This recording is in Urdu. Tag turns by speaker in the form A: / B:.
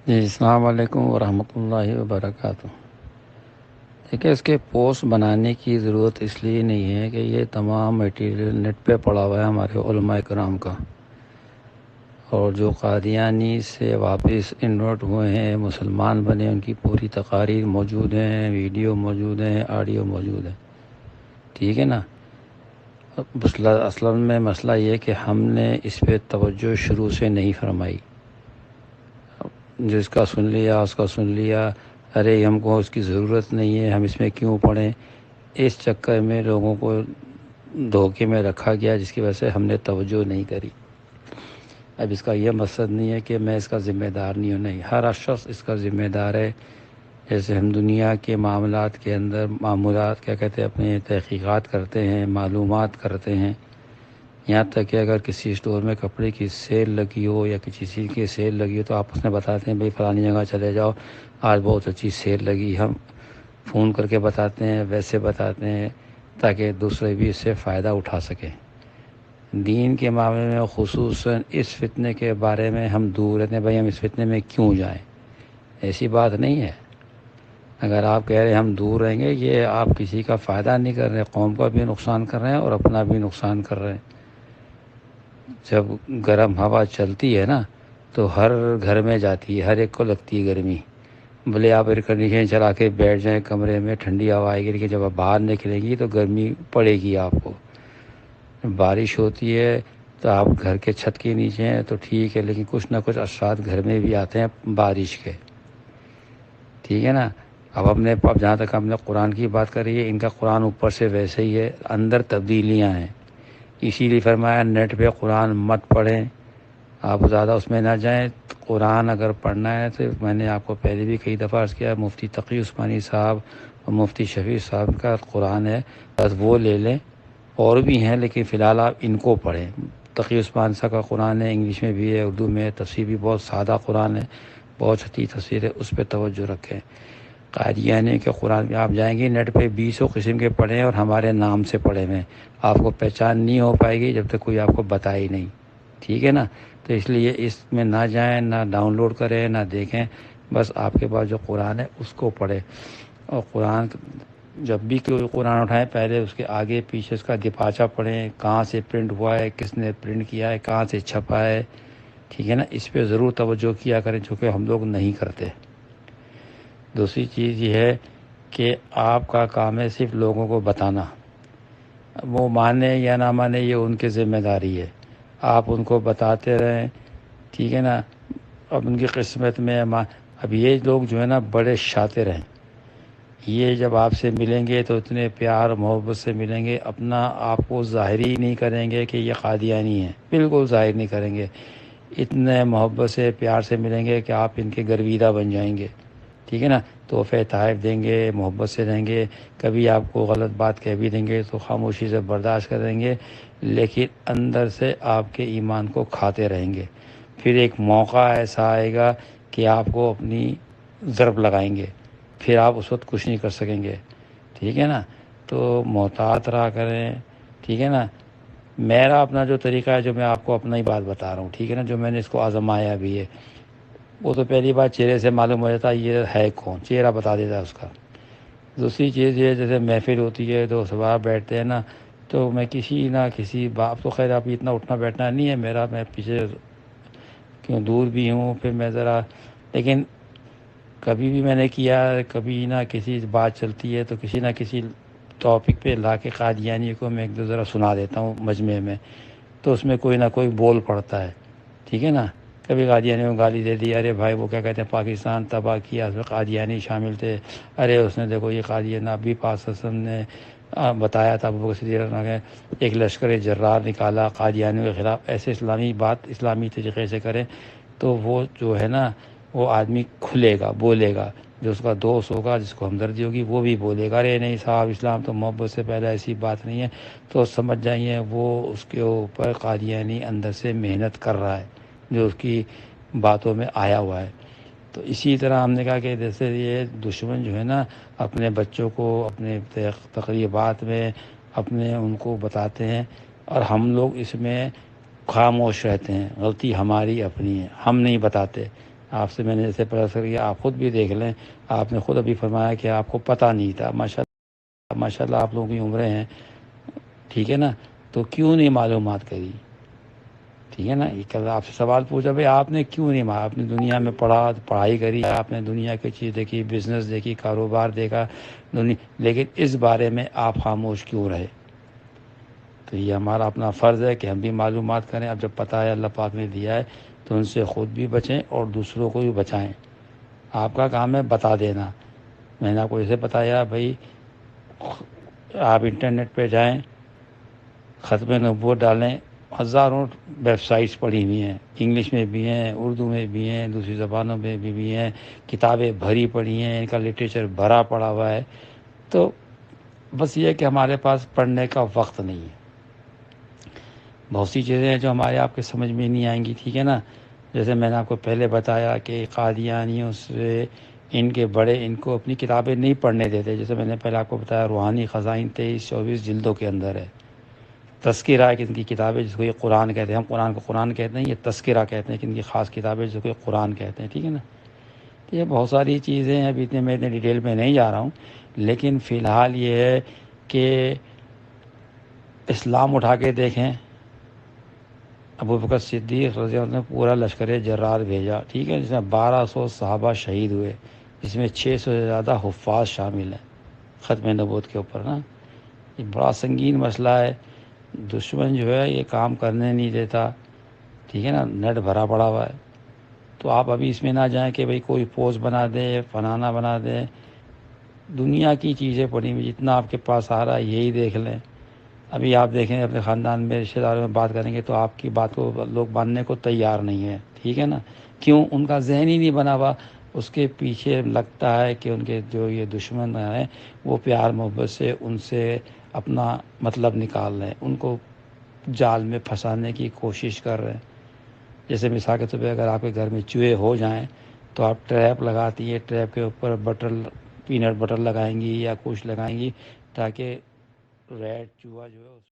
A: جی السلام علیکم ورحمۃ اللہ وبرکاتہ۔ دیکھیں، اس کے پوسٹ بنانے کی ضرورت اس لیے نہیں ہے کہ یہ تمام میٹیریل نیٹ پہ پڑا ہوا ہے ہمارے علماء کرام کا، اور جو قادیانی سے واپس انورٹ ہوئے ہیں، مسلمان بنے، ان کی پوری تقاریر موجود ہیں، ویڈیو موجود ہیں، آڈیو موجود ہے، ٹھیک ہے نا۔ اصلاً میں مسئلہ یہ کہ ہم نے اس پہ توجہ شروع سے نہیں فرمائی، جس کا سن لیا اس کا سن لیا، ارے ہم کو اس کی ضرورت نہیں ہے، ہم اس میں کیوں پڑھیں، اس چکر میں لوگوں کو دھوکے میں رکھا گیا، جس کی وجہ سے ہم نے توجہ نہیں کری۔ اب اس کا یہ مقصد نہیں ہے کہ میں اس کا ذمہ دار نہیں ہوں، نہیں، ہر شخص اس کا ذمہ دار ہے۔ جیسے ہم دنیا کے معاملات کے اندر کیا کہتے ہیں، اپنے تحقیقات کرتے ہیں، معلومات کرتے ہیں، یہاں تک کہ اگر کسی اسٹور میں کپڑے کی سیل لگی ہو یا کسی چیز کی سیل لگی ہو تو آپس میں بتاتے ہیں بھئی فلانی جگہ چلے جاؤ، آج بہت اچھی سیل لگی، ہم فون کر کے بتاتے ہیں، ویسے بتاتے ہیں تاکہ دوسرے بھی اس سے فائدہ اٹھا سکیں۔ دین کے معاملے میں خصوصاً اس فتنے کے بارے میں ہم دور رہتے ہیں، بھئی ہم اس فتنے میں کیوں جائیں، ایسی بات نہیں ہے۔ اگر آپ کہہ رہے ہیں ہم دور رہیں گے، یہ آپ کسی کا فائدہ نہیں کر رہے، قوم کا بھی نقصان کر رہے ہیں اور اپنا بھی نقصان کر رہے ہیں۔ جب گرم ہوا چلتی ہے نا تو ہر گھر میں جاتی ہے، ہر ایک کو لگتی ہے گرمی، بھلے آپ ایئر کنڈیشن چلا کے بیٹھ جائیں کمرے میں، ٹھنڈی ہوا آئے گی، لیکن جب آپ باہر نکلیں گی تو گرمی پڑے گی آپ کو۔ بارش ہوتی ہے تو آپ گھر کے چھت کے نیچے ہیں تو ٹھیک ہے، لیکن کچھ نہ کچھ اثرات گھر میں بھی آتے ہیں بارش کے، ٹھیک ہے نا۔ اب جہاں تک ہم نے قرآن کی بات کری ہے، ان کا قرآن اوپر سے ویسے ہی ہے، اندر تبدیلیاں ہیں، اسی لیے فرمایا نیٹ پہ قرآن مت پڑھیں، آپ زیادہ اس میں نہ جائیں۔ قرآن اگر پڑھنا ہے تو میں نے آپ کو پہلے بھی کئی دفعہ عرض کیا، مفتی تقی عثمانی صاحب اور مفتی شفیع صاحب کا قرآن ہے، بس وہ لے لیں، اور بھی ہیں لیکن فی الحال آپ ان کو پڑھیں۔ تقی عثمان صاحب کا قرآن ہے، انگلش میں بھی ہے، اردو میں ہے، تفسیر بھی بہت سادہ قرآن ہے، بہت اچھی تفسیر ہے، اس پہ توجہ رکھیں۔ قادیانی کے قرآن میں آپ جائیں گے نیٹ پہ 20 قسم کے پڑھیں اور ہمارے نام سے پڑھے ہوئے، آپ کو پہچان نہیں ہو پائے گی جب تک کوئی آپ کو بتائے نہیں، ٹھیک ہے نا۔ تو اس لیے اس میں نہ جائیں، نہ ڈاؤن لوڈ کریں، نہ دیکھیں، بس آپ کے پاس جو قرآن ہے اس کو پڑھیں۔ اور قرآن جب بھی کوئی قرآن اٹھائیں، پہلے اس کے آگے پیچھے اس کا دپاچہ پڑھیں، کہاں سے پرنٹ ہوا ہے، کس نے پرنٹ کیا ہے، کہاں سے چھپا ہے، ٹھیک ہے نا۔ اس پہ ضرور توجہ کیا کریں، چونکہ ہم لوگ نہیں کرتے۔ دوسری چیز یہ ہے کہ آپ کا کام ہے صرف لوگوں کو بتانا، وہ مانے یا نہ مانے یہ ان کی ذمہ داری ہے، آپ ان کو بتاتے رہیں، ٹھیک ہے نا۔ اب ان کی قسمت میں اب یہ لوگ جو ہے نا بڑے شاطر ہیں، یہ جب آپ سے ملیں گے تو اتنے پیار محبت سے ملیں گے، اپنا آپ کو ظاہر ہی نہیں کریں گے کہ یہ قادیانی ہیں، بالکل ظاہر نہیں کریں گے، اتنے محبت سے پیار سے ملیں گے کہ آپ ان کے گرویدہ بن جائیں گے، ٹھیک ہے نا۔ تحفے تحائف دیں گے، محبت سے رہیں گے، کبھی آپ کو غلط بات کہہ بھی دیں گے تو خاموشی سے برداشت کریں گے، لیکن اندر سے آپ کے ایمان کو کھاتے رہیں گے۔ پھر ایک موقع ایسا آئے گا کہ آپ کو اپنی ضرب لگائیں گے، پھر آپ اس وقت کچھ نہیں کر سکیں گے، ٹھیک ہے نا۔ تو محتاط رہا کریں، ٹھیک ہے نا۔ میرا اپنا جو طریقہ ہے، جو میں آپ کو اپنا ہی بات بتا رہا ہوں، ٹھیک ہے نا، جو میں نے اس کو آزمایا بھی ہے، وہ تو پہلی بات چہرے سے معلوم ہو جاتا ہے یہ ہے کون، چہرہ بتا دیتا ہے اس کا۔ دوسری چیز یہ، جیسے محفل ہوتی ہے تو سب بیٹھتے ہیں نا، تو میں کسی نہ کسی بات، تو خیر اب اتنا اٹھنا بیٹھنا نہیں ہے میرا، میں پیچھے کیوں دور بھی ہوں، پھر میں ذرا، لیکن کبھی بھی میں نے کیا، کبھی نہ کسی بات چلتی ہے تو کسی نہ کسی ٹاپک پہ لا کے قادیانی کو میں ایک دو ذرا سنا دیتا ہوں مجمع میں، تو اس میں کوئی نہ کوئی بول پڑتا ہے، ٹھیک ہے نا۔ کبھی قادیانی کو گالی دے دی، ارے بھائی وہ کیا کہتے ہیں پاکستان تباہ کیا، اس میں قادیانی شامل تھے، ارے اس نے دیکھو یہ قادیانی، ابھی پاک وسلم نے بتایا تھا ابو بکر صدیق نے ایک لشکر جرار نکالا قادیانیوں کے خلاف، ایسے اسلامی بات اسلامی طریقے سے کریں تو وہ جو ہے نا وہ آدمی کھلے گا، بولے گا، جو اس کا دوست ہوگا، جس کو ہمدردی ہوگی، وہ بھی بولے گا، ارے نہیں صاحب اسلام تو محبت سے پہلے ایسی بات نہیں ہے، تو سمجھ جائیے وہ اس کے اوپر قادیانی اندر سے محنت کر رہا ہے، جو اس کی باتوں میں آیا ہوا ہے۔ تو اسی طرح ہم نے کہا کہ جیسے یہ دشمن جو ہے نا اپنے بچوں کو اپنے تقریبات میں اپنے ان کو بتاتے ہیں، اور ہم لوگ اس میں خاموش رہتے ہیں، غلطی ہماری اپنی ہے، ہم نہیں بتاتے۔ آپ سے میں نے جیسے پتا کیا، آپ خود بھی دیکھ لیں، آپ نے خود ابھی فرمایا کہ آپ کو پتہ نہیں تھا، ماشاء اللہ آپ لوگوں کی عمریں ہیں، ٹھیک ہے نا، تو کیوں نہیں معلومات کری؟ ٹھیک ہے نا، یہ کل آپ سے سوال پوچھا بھائی آپ نے کیوں نہیں آپ نے دنیا میں پڑھائی کری، آپ نے دنیا کی چیز دیکھی، بزنس دیکھی، کاروبار دیکھا لیکن اس بارے میں آپ خاموش کیوں رہے؟ تو یہ ہمارا اپنا فرض ہے کہ ہم بھی معلومات کریں۔ اب جب پتہ ہے اللہ پاک نے دیا ہے تو ان سے خود بھی بچیں اور دوسروں کو بھی بچائیں۔ آپ کا کام ہے بتا دینا۔ میں نے آپ کو اسے بتایا بھائی، آپ انٹرنیٹ پہ جائیں، ختم نبوت ڈالیں، ہزاروں ویب سائٹس پڑھی ہوئی ہیں، انگلش میں بھی ہیں، اردو میں بھی ہیں، دوسری زبانوں میں بھی ہیں، کتابیں بھری پڑھی ہیں، ان کا لٹریچر بھرا پڑا ہوا ہے۔ تو بس یہ ہے کہ ہمارے پاس پڑھنے کا وقت نہیں ہے۔ بہت سی چیزیں ہیں جو ہمارے آپ کے سمجھ میں نہیں آئیں گی، ٹھیک ہے نا۔ جیسے میں نے آپ کو پہلے بتایا کہ قادیانیوں سے ان کے بڑے ان کو اپنی کتابیں نہیں پڑھنے دیتے۔ جیسے میں نے پہلے آپ کو بتایا روحانی خزائن 23-24 جلدوں کے اندر ہے۔ تذکرہ ہے کہ ان کی کتابیں جس کو یہ قرآن کہتے ہیں، ہم قرآن کو قرآن کہتے ہیں، یہ تذکرہ کہتے ہیں کہ ان کی خاص کتابیں جس کو یہ قرآن کہتے ہیں، ٹھیک ہے نا۔ تو یہ بہت ساری چیزیں ہیں، ابھی میں اتنے ڈیٹیل میں نہیں جا رہا ہوں، لیکن فی الحال یہ ہے کہ اسلام اٹھا کے دیکھیں، ابوبکر صدیق رضی اللہ عنہ نے پورا لشکر جرار بھیجا، ٹھیک ہے، جس میں 1200 صحابہ شہید ہوئے، جس میں 600 سے زیادہ حفاظ شامل ہیں ختم نبوت کے اوپر نا۔ یہ بڑا سنگین مسئلہ ہے، دشمن جو ہے یہ کام کرنے نہیں دیتا، ٹھیک ہے نا، نیٹ بھرا پڑا ہوا ہے۔ تو آپ ابھی اس میں نہ جائیں کہ بھئی کوئی پوسٹ بنا دے، فلانا بنا دے، دنیا کی چیزیں پڑھی ہوئی جتنا آپ کے پاس آ رہا ہے یہی دیکھ لیں۔ ابھی آپ دیکھیں اپنے خاندان میں رشتہ داروں میں بات کریں گے تو آپ کی بات کو لوگ ماننے کو تیار نہیں ہے، ٹھیک ہے نا۔ کیوں؟ ان کا ذہن ہی نہیں بنا ہوا۔ اس کے پیچھے لگتا ہے کہ ان کے جو یہ دشمن ہیں وہ پیار محبت سے ان سے اپنا مطلب نکال رہے ہیں، ان کو جال میں پھنسانے کی کوشش کر رہے ہیں۔ جیسے مثال کے طور پہ اگر آپ کے گھر میں چوہے ہو جائیں تو آپ ٹریپ لگاتی ہیں، ٹریپ کے اوپر پینٹ بٹر لگائیں گی یا کچھ لگائیں گی تاکہ ریڈ چوہا جو ہے